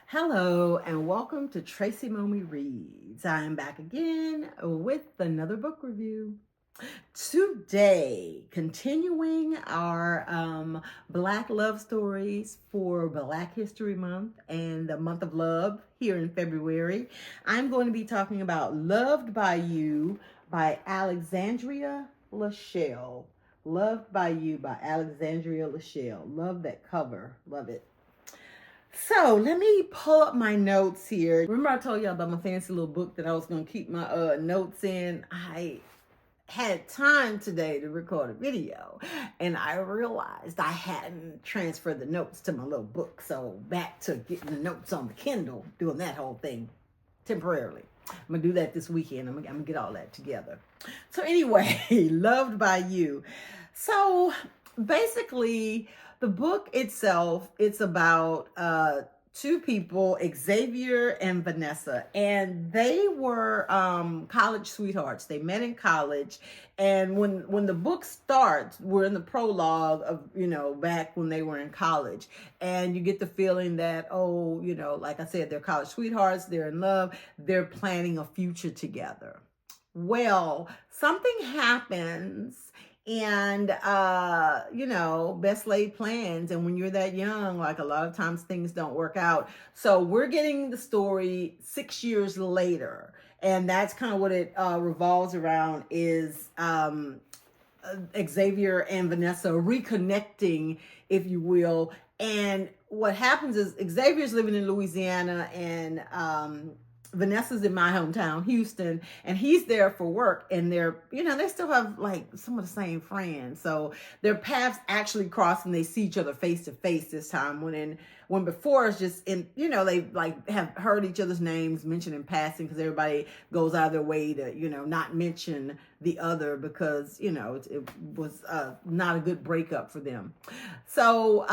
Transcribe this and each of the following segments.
Hello and welcome to Tracy Mommy Reads. I am back again with another book review. Today, continuing our Black love stories for Black History Month and the month of love here in February, I'm going to be talking about Loved by You by Alexandrea LeChelle. Loved by You by Alexandrea LeChelle. Love that cover. Love it. So let me pull up my notes here. Remember I told y'all about my fancy little book that I was going to keep my notes in? I had time today to record a video and I realized I hadn't transferred the notes to my little book. So back to getting the notes on the Kindle, doing that whole thing temporarily. I'm going to do that this weekend. I'm going to get all that together. So anyway, Loved by You. So basically, the book itself, it's about two people, Xavier and Vanessa, and they were college sweethearts. They met in college, and when the book starts, we're in the prologue of, back when they were in college, and you get the feeling that, like I said, they're college sweethearts, they're in love, they're planning a future together. Well, something happens and best laid plans, and when you're that young, like, a lot of times things don't work out. So we're getting the story 6 years later, and that's kind of what it revolves around, is Xavier and Vanessa reconnecting, if you will. And what happens is Xavier's living in Louisiana, and Vanessa's in my hometown, Houston, and he's there for work, and they still have like some of the same friends. So their paths actually cross, and they see each other face to face this time. When before it's just they like have heard each other's names mentioned in passing, because everybody goes out of their way to, not mention the other, because, it was not a good breakup for them. So,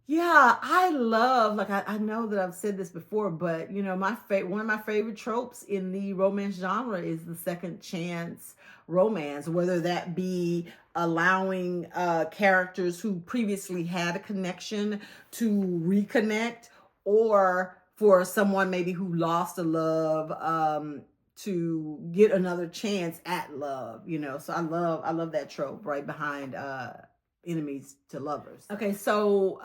yeah, I love, like, I know that I've said this before, but, one of my favorite tropes in the romance genre is the second chance romance, whether that be allowing characters who previously had a connection to reconnect, or for someone maybe who lost a love to get another chance at love, So I love that trope right behind enemies to lovers. Okay, so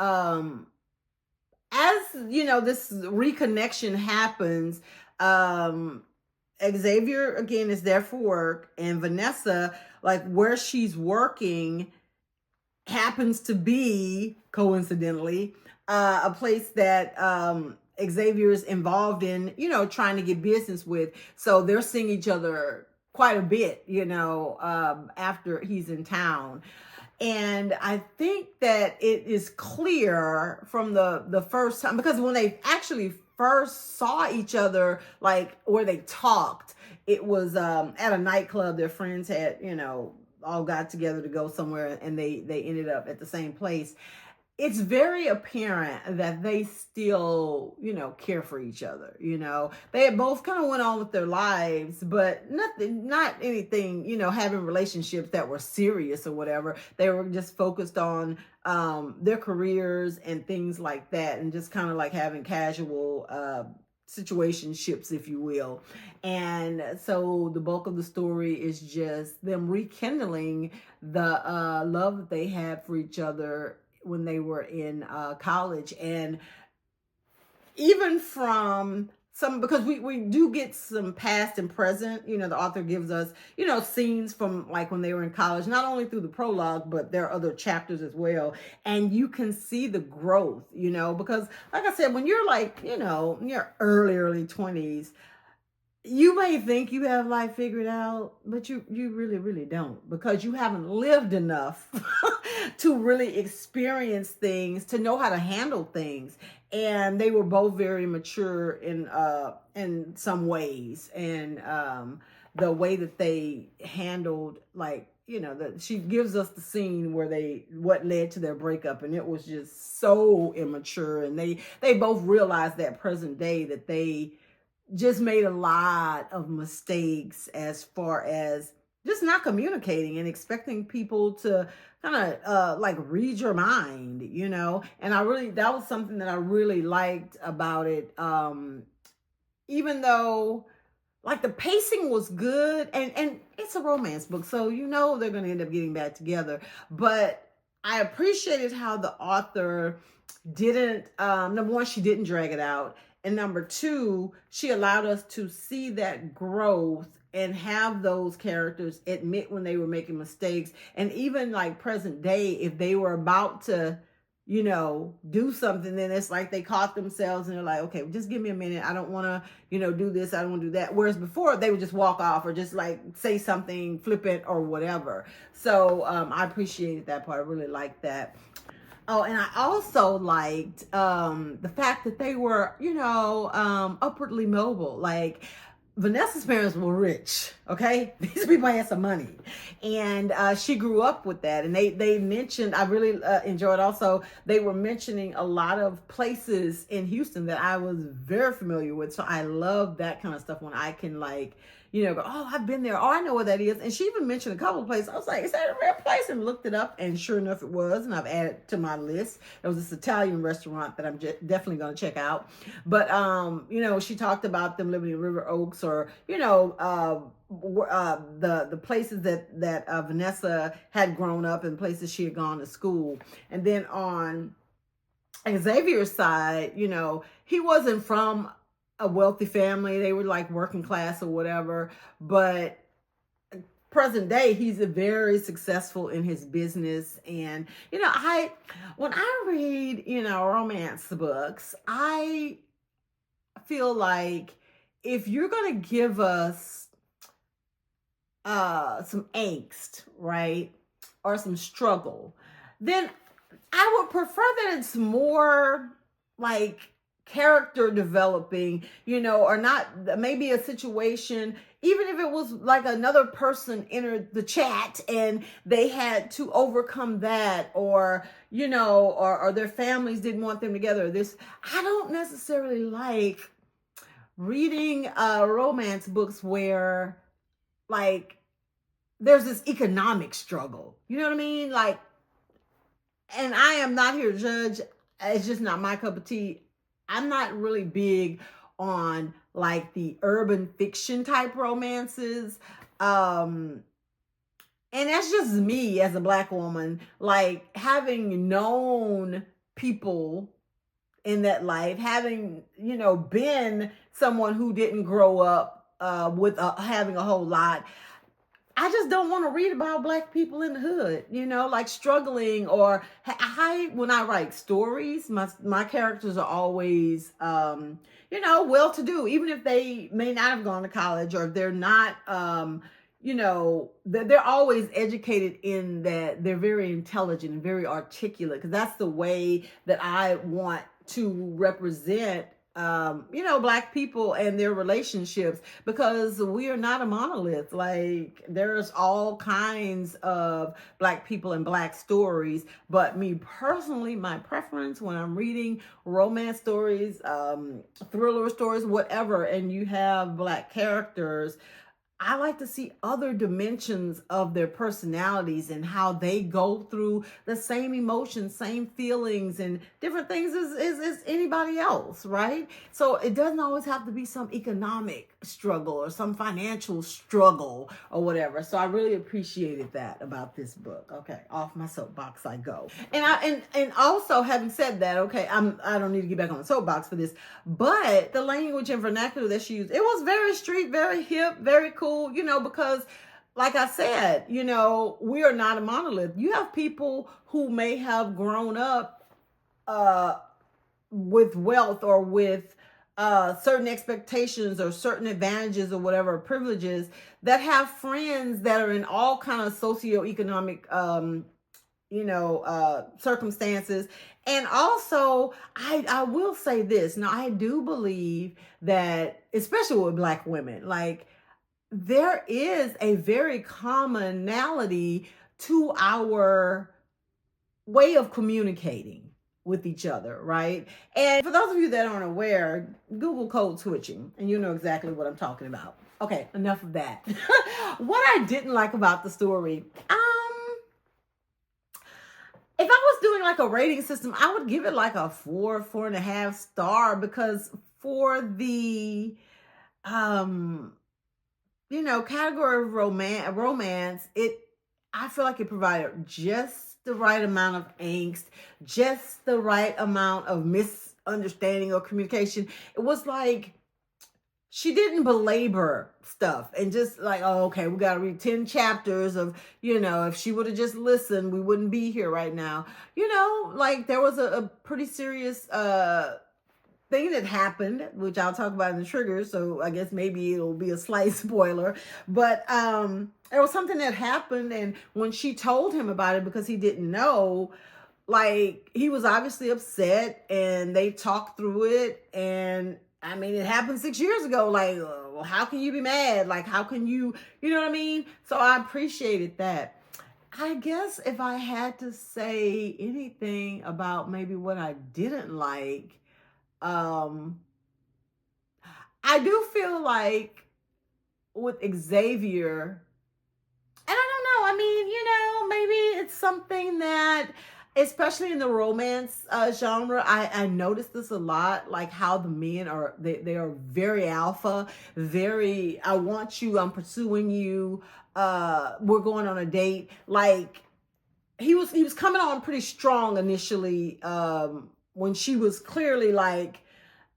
as this reconnection happens, Xavier again is there for work, and Vanessa, like, where she's working happens to be, coincidentally, a place that Xavier is involved in, trying to get business with. So they're seeing each other quite a bit, after he's in town. And I think that it is clear from the first time, because when they actually first saw each other, like, where they talked, it was at a nightclub. Their friends had, all got together to go somewhere, and they ended up at the same place. It's very apparent that they still, care for each other. They had both kind of went on with their lives, but not anything, having relationships that were serious or whatever. They were just focused on their careers and things like that, and just kind of like having casual situationships, if you will. And so the bulk of the story is just them rekindling the love that they had for each other when they were in college. And even from some, because we do get some past and present, the author gives us, scenes from like when they were in college, not only through the prologue, but there are other chapters as well. And you can see the growth, because like I said, when you're like, in your early 20s, you may think you have life figured out, but you really don't, because you haven't lived enough to really experience things, to know how to handle things. And they were both very mature in some ways, and the way that they handled, like, she gives us the scene where what led to their breakup, and it was just so immature. And they both realized that present day that they just made a lot of mistakes as far as just not communicating and expecting people to like read your mind, you know. And that was something that I really liked about it. Even though like the pacing was good, and it's a romance book, so you know they're going to end up getting back together. But I appreciated how the author didn't, number one, she didn't drag it out, and number two, she allowed us to see that growth and have those characters admit when they were making mistakes. And even like present day, if they were about to, you know, do something, then it's like they caught themselves and they're like, okay, just give me a minute, I don't want to, you know, do this, I don't want to do that. Whereas before they would just walk off or just like say something flippant or whatever. So I appreciated that part. I really liked that. Oh, and I also liked the fact that they were, you know, upwardly mobile. Like Vanessa's parents were rich, okay? These people had some money. And she grew up with that. And they mentioned, I really enjoyed also, they were mentioning a lot of places in Houston that I was very familiar with. So I love that kind of stuff when I can like, you know, go, oh, I've been there. Oh, I know what that is. And she even mentioned a couple of places. I was like, is that a real place? And looked it up. And sure enough, it was. And I've added to my list. There was this Italian restaurant that I'm definitely going to check out. But, you know, she talked about them living in River Oaks, or, you know, the places that Vanessa had grown up and places she had gone to school. And then on Xavier's side, you know, he wasn't from a wealthy family. They were like working class or whatever. But present day, he's very successful in his business. And, you know, when I read, you know, romance books, I feel like if you're going to give us some angst, right, or some struggle, then I would prefer that it's more like character developing, you know, or not maybe a situation, even if it was like another person entered the chat and they had to overcome that, or, you know, or their families didn't want them together. I don't necessarily like reading romance books where like there's this economic struggle. You know what I mean? Like, and I am not here to judge. It's just not my cup of tea. I'm not really big on like the urban fiction type romances. And that's just me as a Black woman, like having known people in that life, having, you know, been someone who didn't grow up with having a whole lot. I just don't want to read about Black people in the hood, you know, like struggling. Or when I write stories, my characters are always, you know, well-to-do, even if they may not have gone to college, or if they're not, you know, they're always educated in that they're very intelligent and very articulate, because that's the way that I want to represent you know, Black people and their relationships, because we are not a monolith. Like there's all kinds of Black people and Black stories. But me personally, my preference when I'm reading romance stories, thriller stories, whatever, and you have Black characters, I like to see other dimensions of their personalities and how they go through the same emotions, same feelings, and different things as anybody else, right? So it doesn't always have to be some economic struggle or some financial struggle or whatever. So I really appreciated that about this book. Okay, off my soapbox I go. And also, having said that, okay, I don't need to get back on the soapbox for this, but the language and vernacular that she used, it was very street, very hip, very cool. You know, because like I said, you know, we are not a monolith. You have people who may have grown up with wealth or with certain expectations or certain advantages or whatever, privileges, that have friends that are in all kind of socioeconomic you know, circumstances. And also, I will say this. Now, I do believe that, especially with Black women, like, there is a very commonality to our way of communicating with each other, right? And for those of you that aren't aware, Google code switching, and you know exactly what I'm talking about. Okay, enough of that. What I didn't like about the story, doing like a rating system, I would give it like a 4.5 star, because for the category of romance, I feel like it provided just the right amount of angst, just the right amount of misunderstanding or communication. It was like she didn't belabor stuff and just like, oh, okay, we got to read 10 chapters of, if she would have just listened, we wouldn't be here right now. Like there was a pretty serious thing that happened, which I'll talk about in the triggers. So I guess maybe it'll be a slight spoiler, but there was something that happened. And when she told him about it, because he didn't know, like he was obviously upset, and they talked through it. And I mean, it happened 6 years ago. Like, well, how can you be mad? Like, how can you know what I mean? So I appreciated that. I guess if I had to say anything about maybe what I didn't like, I do feel like with Xavier, and I don't know, I mean, maybe it's something that, especially in the romance genre, I noticed this a lot, like how the men are, they are very alpha, very, I want you, I'm pursuing you, we're going on a date. Like he was coming on pretty strong initially, when she was clearly like,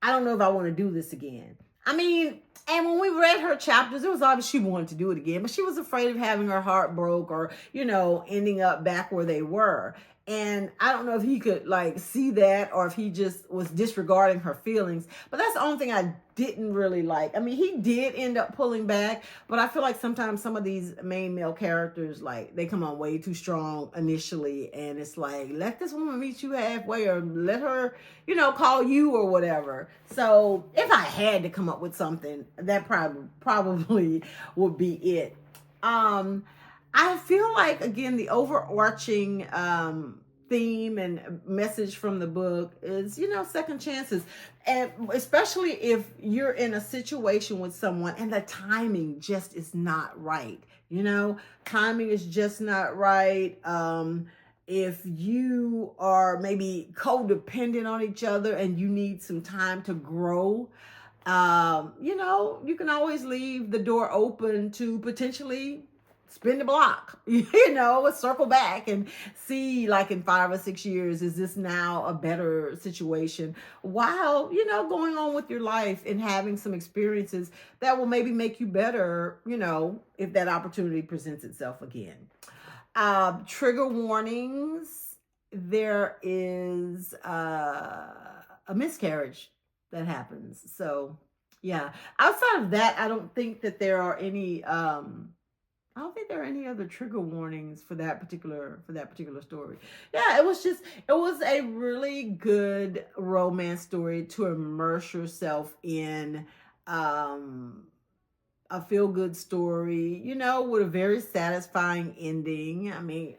I don't know if I want to do this again. I mean, and when we read her chapters, it was obvious she wanted to do it again, but she was afraid of having her heart broke, or, ending up back where they were. And I don't know if he could like see that, or if he just was disregarding her feelings. But that's the only thing I didn't really like. I mean, he did end up pulling back, but I feel like sometimes some of these main male characters, like they come on way too strong initially, and it's like, let this woman meet you halfway, or let her, call you or whatever. So if I had to come up with something, that probably would be it. I feel like, again, the overarching theme and message from the book is, second chances. And especially if you're in a situation with someone and the timing just is not right. Timing is just not right. If you are maybe codependent on each other and you need some time to grow, you can always leave the door open to potentially spin the block, circle back and see, like in 5 or 6 years, is this now a better situation, while, going on with your life and having some experiences that will maybe make you better, if that opportunity presents itself again. Trigger warnings. There is a miscarriage that happens. So yeah, outside of that, I don't think that there are any, I don't think there are any other trigger warnings for that particular story. Yeah, it was a really good romance story to immerse yourself in, a feel-good story, with a very satisfying ending. I mean,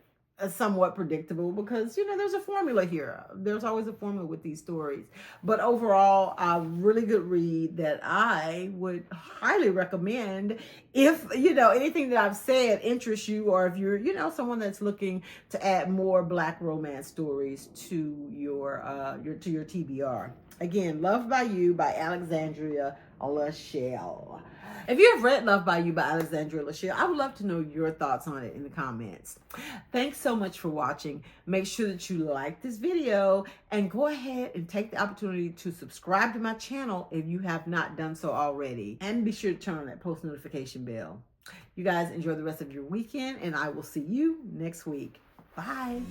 somewhat predictable, because there's a formula here. There's always a formula with these stories, but overall, a really good read that I would highly recommend if anything that I've said interests you, or if you're someone that's looking to add more Black romance stories to your TBR. Again, Love by You by Alexandrea LeChelle. If you have read Love by You by Alexandrea LeChelle, I would love to know your thoughts on it in the comments. Thanks so much for watching. Make sure that you like this video, and go ahead and take the opportunity to subscribe to my channel if you have not done so already. And be sure to turn on that post notification bell. You guys enjoy the rest of your weekend, and I will see you next week. Bye.